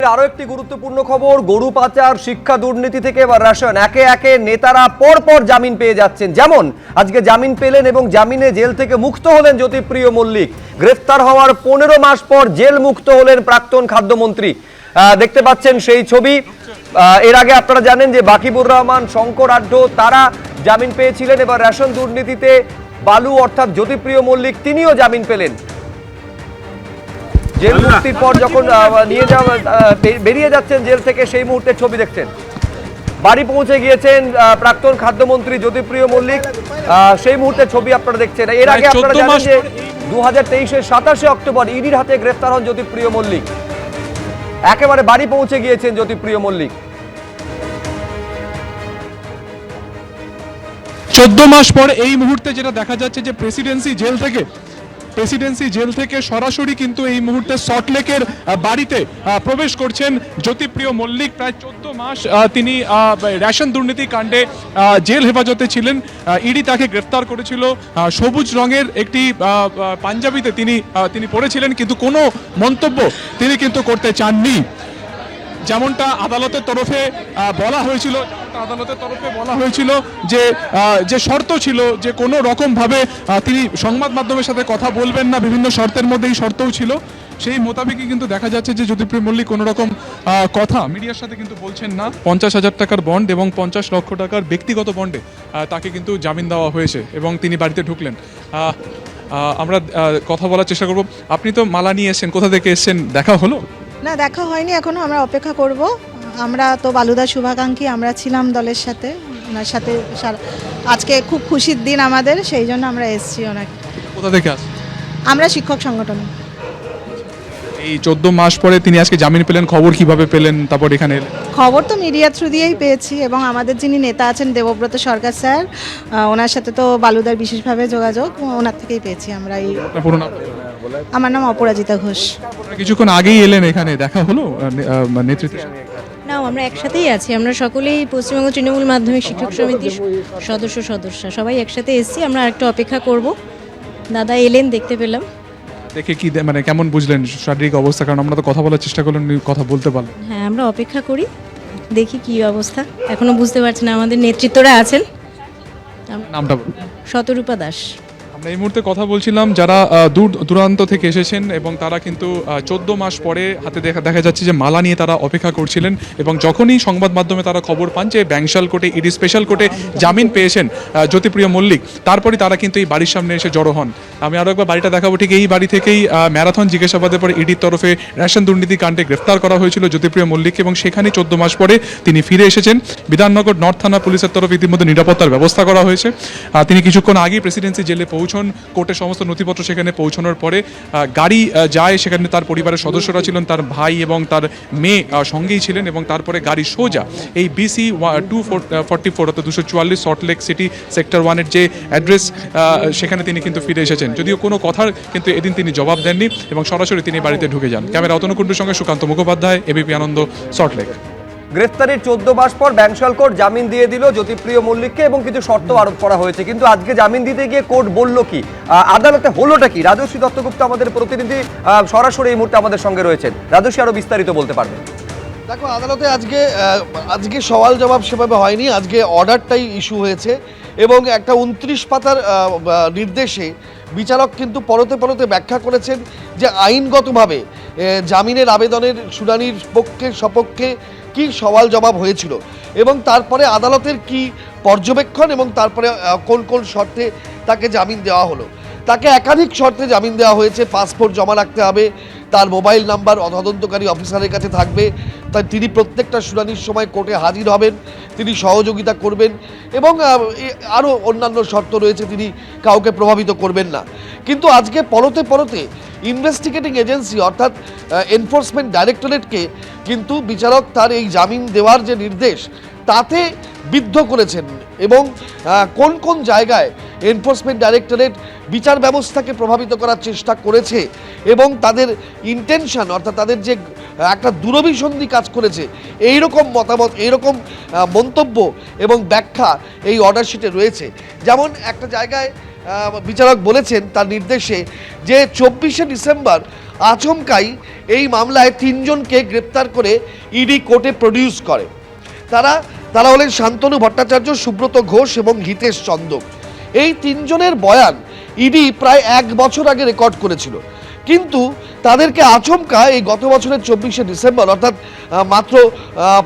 আরো একটি গুরুত্বপূর্ণ খবর, গরু পাচার, শিক্ষা দুর্নীতি থেকে এবার রেশন একে একে নেতারা পরপর জামিন পেয়ে যাচ্ছেন। যেমন আজকে জামিন পেলেন এবং জামিনে জেল থেকে মুক্ত হলেন জ্যোতিপ্রিয় মল্লিক। গ্রেফতার হওয়ার 15 মাস পর জেল মুক্ত হলেন প্রাক্তন খাদ্যমন্ত্রী। দেখতে পাচ্ছেন সেই ছবি। এর আগে আপনারা জানেন যে বাকিবুর রহমান, শঙ্কর আড্ড তারা জামিন পেয়েছিলেন। এবার রেশন দুর্নীতিতে বালু অর্থাৎ জ্যোতিপ্রিয় মল্লিক তিনিও জামিন পেলেন। জেল মুক্তির পর যখন বেরিয়ে যাচ্ছেন জেল থেকে, সেই মুহূর্তে ছবি দেখছেন। বাড়ি পৌঁছে গিয়েছেন প্রাক্তন খাদ্যমন্ত্রী জ্যোতিপ্রিয় মল্লিক, সেই মুহূর্তে ছবি আপনারা দেখছেন। এর আগে আপনারা জানেন যে 2023-এর 27শে অক্টোবর ইডির হাতে গ্রেফতার হন জ্যোতিপ্রিয় মল্লিক। একেবারে বাড়ি পৌঁছে গিয়েছেন জ্যোতিপ্রিয় মল্লিক। 14 মাস পর এই মুহূর্তে যেটা দেখা যাচ্ছে যে প্রেসিডেন্সি জেল থেকে সরাসরি কিন্তু এই মুহূর্তে সল্টলেকের বাড়িতে প্রবেশ করছেন জ্যোতিপ্রিয় মল্লিক। প্রায় 14 মাস তিনি রেশন দুর্নীতি কাণ্ডে জেল হেফাজতে ছিলেন। ইডি তাকে গ্রেফতার করেছিল। সবুজ রঙের একটি পাঞ্জাবিতে তিনি পড়েছিলেন, কিন্তু কোনো মন্তব্য তিনি কিন্তু করতে চাননি। যেমনটা আদালতের তরফে বলা হয়েছিল যে শর্ত ছিল যে কোনো রকম ভাবে তিনি সংবাদ মাধ্যমের সাথে কথা বলবেন না, বিভিন্ন শর্তের মধ্যে এই শর্তও ছিল। সেই মোতাবেকই কিন্তু দেখা যাচ্ছে যে জ্যোতিপ্রিয় মল্লিক কোনো রকম কথা মিডিয়ার সাথে কিন্তু বলছেন না। 50,000 টাকার বন্ড এবং 50 লক্ষ টাকার ব্যক্তিগত বন্ডে তাকে কিন্তু জামিন দেওয়া হয়েছে এবং তিনি বাড়িতে ঢুকলেন। আমরা কথা বলার চেষ্টা করব। আপনি তো মালা নিয়ে এসেছেন, কোথা থেকে এসেছেন, দেখা হলো? না, দেখা হয়নি এখনো, আমরা অপেক্ষা করব। আমরা তো বালুদা শুভাকাঙ্ক্ষী, আমরা ছিলাম দলের সাথে, ওনার সাথে। আজকে খুব খুশির দিন আমাদের, সেই জন্য আমরা এসেছি ওনাকে। কোথা থেকে আসছেন? আমরা শিক্ষক সংগঠন। এই 14 মাস পরে তিনি আজকে জামিন পেলেন, খবর কিভাবে পেলেন? তারপর এখানে খবর তো মিডিয়া থ্রু দিয়েই পেয়েছি, এবং আমাদের যিনি নেতা আছেন দেবব্রত সরকার স্যার, ওনার সাথে তো বালুদার বিশেষভাবে যোগাযোগ, ওনার থেকেই পেয়েছি আমরা। আমার নাম অপরাজিতা ঘোষ। কিছুক্ষণ আগেই এলেন, এখানে দেখা হলো নেতৃত্বের সাথে? না, আমরা একসাথেই আছি। আমরা সকলেই পশ্চিমবঙ্গ তৃণমূল মাধ্যমিক শিক্ষক সমিতির সদস্য সবাই একসাথে এসেছি। আমরা একটু অপেক্ষা করব। দাদা এলেন, দেখতে পেলাম। দেখে কি মানে কেমন বুঝলেন শারীরিক অবস্থা? কারণ আমরা তো কথা বলার চেষ্টা করলাম, কথা বলতে পারলেন। হ্যাঁ, আমরা অপেক্ষা করি, দেখি কি অবস্থা। এখনো বুঝতে পারছি না, আমাদের নেতৃত্বরা আছেন। নামটা বলুন। শতরূপা দাস। আমরা এই মুহূর্তে কথা বলছিলাম যারা দূর দূরান্ত থেকে এসেছেন এবং তারা কিন্তু 14 মাস পরে হাতে দেখা যাচ্ছে যে মালা নিয়ে তারা অপেক্ষা করছিলেন। এবং যখনই সংবাদ মাধ্যমে তারা খবর পান যে ব্যাংশাল কোর্টে, ইডি স্পেশাল কোর্টে জামিন পেয়েছেন জ্যোতিপ্রিয় মল্লিক, তারপরে তারা কিন্তু এই বাড়ির সামনে এসে জড়ো হন। আমি আরও একবার বাড়িটা দেখাবো। ঠিক এই বাড়ি থেকেই ম্যারাথন জিজ্ঞাসাবাদের পরে ইডির তরফে রেশন দুর্নীতি কাণ্ডে গ্রেফতার করা হয়েছিল জ্যোতিপ্রিয় মল্লিক, এবং সেখানে 14 মাস পরে তিনি ফিরে এসেছেন। বিধাননগর নর্থ থানা পুলিশের তরফে ইতিমধ্যে নিরাপত্তার ব্যবস্থা করা হয়েছে। তিনি কিছুক্ষণ আগেই প্রেসিডেন্সি জেলে পৌঁছন। কোর্টে সমস্ত নথিপত্র সেখানে পৌঁছানোর পরে গাড়ি যায়, সেখানে তার পরিবারের সদস্যরা ছিলেন, তার ভাই এবং তার মেয়ে সঙ্গেই ছিলেন। এবং তারপরে গাড়ি সোজা এই BC 244 অর্থাৎ 244 সল্টলেক সিটি সেক্টর 1-এর যে অ্যাড্রেস, সেখানে তিনি কিন্তু ফিরে এসেছেন। যদিও কোনো কথার কিন্তু এদিন তিনি জবাব দেননি এবং সরাসরি তিনি বাড়িতে ঢুকে যান। ক্যামেরা অতনুকুণ্ডুর সঙ্গে সুকান্ত মুখোপাধ্যায়, ABP আনন্দ, সল্টলেক। গ্রেফতারের 14 মাস পর ব্যাংশাল কোর্ট জামিন দিয়ে দিল জ্যোতিপ্রিয় মল্লিককে এবং কিছু শর্ত আরোপ করা হয়েছে। কিন্তু আজকে জামিন দিতে গিয়ে কোর্ট বলল কি, আদালতে হলোটা কি? রাজশ্রী দত্তগুপ্ত আমাদের প্রতিনিধি সরাসরি এই মুহূর্তে আমাদের সঙ্গে রয়েছেন। রাজশ্রী আরো বিস্তারিত বলতে পারবেন। দেখো, আদালতে আজকে সওয়াল জবাব সেভাবে হয়নি। আজকে অর্ডারটাই ইস্যু হয়েছে এবং একটা 29 পাতার নির্দেশে বিচারক কিন্তু পরতে ব্যাখ্যা করেছেন যে আইনগতভাবে জামিনের আবেদনের শুনানির পক্ষে সপক্ষে কি সওয়াল জবাব হয়েছিল এবং তারপরে আদালতের কি পর্যবেক্ষণ এবং তারপরে কোন কোন শর্তে তাকে জামিন দেওয়া হলো। তাকে একাধিক শর্তে জামিন দেওয়া হয়েছে। পাসপোর্ট জমা রাখতে হবে, তার মোবাইল নাম্বার তদন্তকারী অফিসারের কাছে থাকবে, তাই তিনি প্রত্যেকটা শুনানির সময় কোর্টে হাজির হবেন, তিনি সহযোগিতা করবেন এবং আরও অন্যান্য শর্ত রয়েছে, তিনি কাউকে প্রভাবিত করবেন না। কিন্তু আজকে পরতে ইনভেস্টিগেটিং এজেন্সি অর্থাৎ এনফোর্সমেন্ট ডাইরেক্টরেটকে কিন্তু বিচারক তার এই জামিন দেওয়ার যে নির্দেশ তাতে বিদ্ধ করেছেন এবং কোন কোন জায়গায় এনফোর্সমেন্ট ডাইরেক্টরেট বিচার ব্যবস্থাকে প্রভাবিত করার চেষ্টা করেছে এবং তাদের ইন্টেনশন অর্থাৎ তাদের যে একটা দূরভিসন্ধি কাজ করেছে, এইরকম মতামত, এইরকম মন্তব্য এবং ব্যাখ্যা এই অর্ডার শিটে রয়েছে। যেমন একটা জায়গায় বিচারক বলেছেন তার নির্দেশে যে 24শে ডিসেম্বর আচমকাই এই মামলায় 3 জনকে গ্রেপ্তার করে ইডি কোর্টে প্রডিউস করে। তারা হলেন শান্তনু ভট্টাচার্য, সুব্রত ঘোষ এবং হিতেশ চন্দক। এই 3 জনের বয়ান ইডি প্রায় 1 বছর আগে রেকর্ড করেছিল, কিন্তু তাদেরকে আচমকা এই গত বছরের 24শে ডিসেম্বর অর্থাৎ মাত্র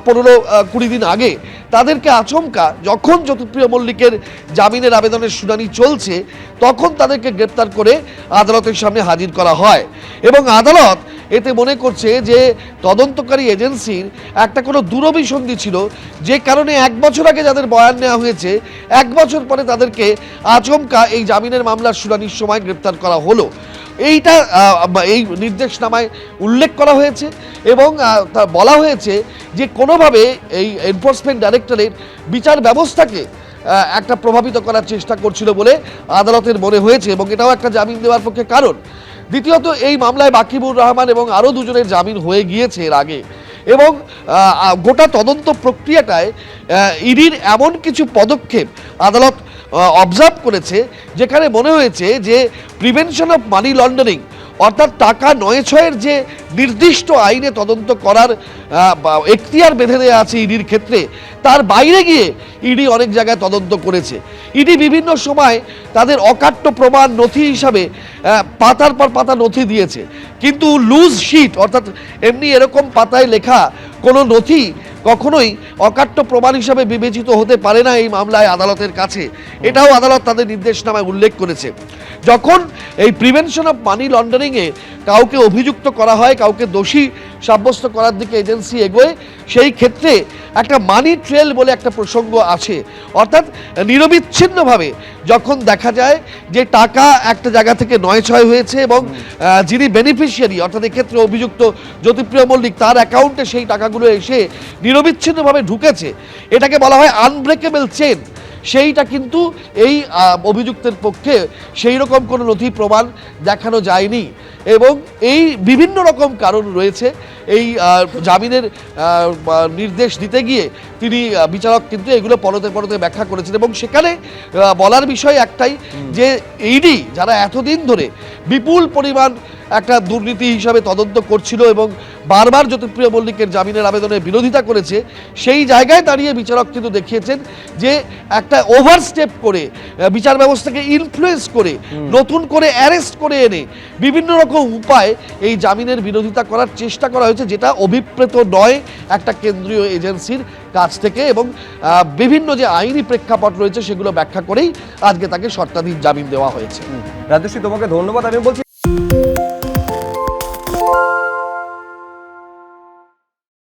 15-20 দিন আগে তাদেরকে আচমকা যখন জ্যোতিপ্রিয় মল্লিকের জামিনের আবেদনের শুনানি চলছে তখন তাদেরকে গ্রেপ্তার করে আদালতের সামনে হাজির করা হয় এবং আদালত এতে মনে করছে যে তদন্তকারী এজেন্সির একটা কোনো দুরভিসন্ধি ছিল, যে কারণে 1 বছর আগে যাদের বয়ান নেওয়া হয়েছে 1 বছর পরে তাদেরকে আচমকা এই জামিনের মামলার শুনানির সময় গ্রেপ্তার করা হলো। এইটা এই নির্দেশনামায় উল্লেখ করা হয়েছে এবং তা বলা হয়েছে যে কোনোভাবে এই এনফোর্সমেন্ট ডাইরেক্টরেট বিচার ব্যবস্থাকে একটা প্রভাবিত করার চেষ্টা করছিল বলে আদালতের মনে হয়েছে এবং এটাও একটা জামিন দেওয়ার পক্ষে কারণ। দ্বিতীয়ত, এই মামলায় বাকিবুর রহমান এবং আরও 2 জনের জামিন হয়ে গিয়েছে এর আগে এবং গোটা তদন্ত প্রক্রিয়াটায় ইডির এমন কিছু পদক্ষেপ আদালত অবজার্ভ করেছে যেখানে মনে হয়েছে যে প্রিভেনশন অফ মানি লন্ডারিং অর্থাৎ টাকা নয় ছয়ের যে নির্দিষ্ট আইনে তদন্ত করার এখতিয়ার বেঁধে দেওয়া আছে ইডির ক্ষেত্রে, তার বাইরে গিয়ে ইডি অনেক জায়গায় তদন্ত করেছে। ইডি বিভিন্ন সময় তাদের অকাট্য প্রমাণ নথি হিসাবে পাতার পর পাতা নথি দিয়েছে, কিন্তু লুজ শিট অর্থাৎ এমনি এরকম পাতায় লেখা কোনো নথি কখনোই অকাট্য প্রমাণ হিসাবে বিবেচিত হতে পারে না এই মামলায় আদালতের কাছে। এটাও আদালত তাদের নির্দেশনামায় উল্লেখ করেছে। যখন এই প্রিভেনশন অফ মানি লন্ডারিংয়ে কাউকে অভিযুক্ত করা হয়, কাউকে দোষী সাব্যস্ত করার দিকে এজেন্সি এগোয়, সেই ক্ষেত্রে একটা মানি ট্রেল বলে একটা প্রসঙ্গ আছে, অর্থাৎ নিরবিচ্ছিন্নভাবে যখন দেখা যায় যে টাকা একটা জায়গা থেকে নয় ছয় হয়েছে এবং যিনি বেনিফিশিয়ারি অর্থাৎ এক্ষেত্রে অভিযুক্ত জ্যোতিপ্রিয় মল্লিক তার অ্যাকাউন্টে সেই টাকাগুলো এসে নিরবিচ্ছিন্নভাবে ঢুকেছে, এটাকে বলা হয় আনব্রেকেবল চেন। সেইটা কিন্তু এই অভিযুক্তের পক্ষে সেই রকম কোনো নথি প্রমাণ দেখানো যায়নি এবং এই বিভিন্ন রকম কারণ রয়েছে। এই জামিনের নির্দেশ দিতে গিয়ে তিনি বিচারক কিন্তু এগুলো পরতে পরতে ব্যাখ্যা করেছেন এবং সেখানে বলার বিষয় একটাই যে ইডি যারা এতদিন ধরে বিপুল পরিমাণ একটা দুর্নীতি হিসাবে তদন্ত করছিল এবং বারবার জ্যোতিপ্রিয় মল্লিকের জামিনের আবেদনের বিরোধিতা করেছে, সেই জায়গায় দাঁড়িয়ে বিচারক কিন্তু দেখিয়েছেন যে একটা ওভারস্টেপ করে বিচার ব্যবস্থাকে ইনফ্লুয়েন্স করে নতুন করে অ্যারেস্ট করে এনে বিভিন্ন রকম উপায় এই জামিনের বিরোধিতা করার চেষ্টা করা হয়েছে, যেটা অভিপ্রেত নয় একটা কেন্দ্রীয় এজেন্সির কাছ থেকে এবং বিভিন্ন যে আইনি প্রেক্ষাপট রয়েছে সেগুলো ব্যাখ্যা করেই আজকে তাকে শর্তাধীন জামিন দেওয়া হয়েছে। রাজশ্রী, তোমাকে ধন্যবাদ। আমি বলছি